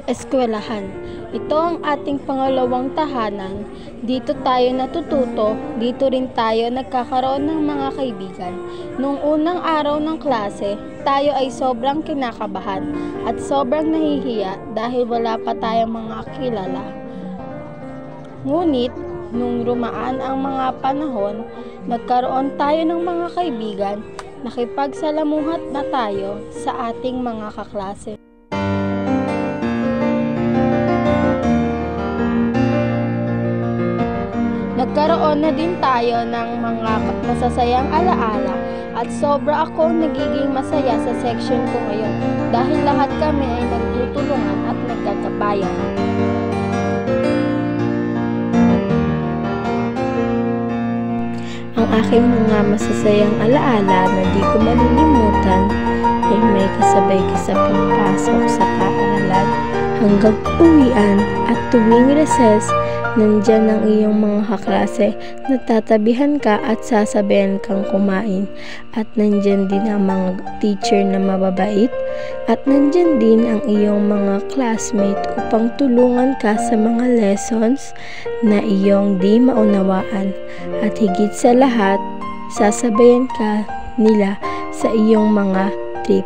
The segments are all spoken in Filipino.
Eskwelahan. Ito ang ating pangalawang tahanan. Dito tayo natututo, dito rin tayo nagkakaroon ng mga kaibigan. Nung unang araw ng klase, tayo ay sobrang kinakabahan at sobrang nahihiya dahil wala pa tayong mga kilala. Ngunit, nung rumaan ang mga panahon, nagkaroon tayo ng mga kaibigan, nakipagsalamuhat na tayo sa ating mga kaklase. Nagkaroon na din tayo ng mga masasayang alaala at sobra akong nagiging masaya sa section ko ngayon dahil lahat kami ay nagtutulungan at nagkakabayan. Ang aking mga masasayang alaala na di ko malilimutan ay may kasabay ka sa pagpasok sa paaralan hanggang uwian at tuwing recess. Nandyan ang iyong mga kaklase, natatabihan ka at sasabayan kang kumain. At nandyan din ang mga teacher na mababait. At nandyan din ang iyong mga classmate upang tulungan ka sa mga lessons na iyong di maunawaan. At higit sa lahat, sasabayan ka nila sa iyong mga trip.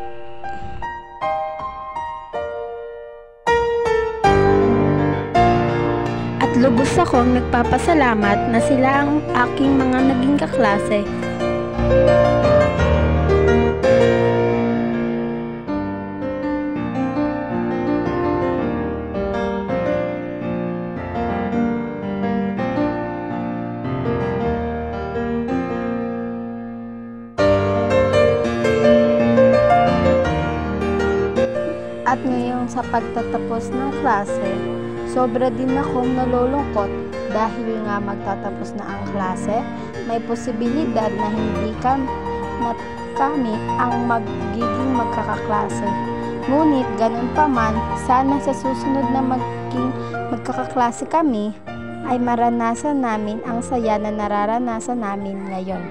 Lubos akong nagpapasalamat na sila ang aking mga naging kaklase. At ngayon sa pagtatapos ng klase, sobra din akong nalulungkot dahil nga magtatapos na ang klase, may posibilidad na hindi kami ang magiging magkakaklase. Ngunit ganun pa man, sana sa susunod na maging magkakaklase kami, ay maranasan namin ang saya na nararanasan namin ngayon.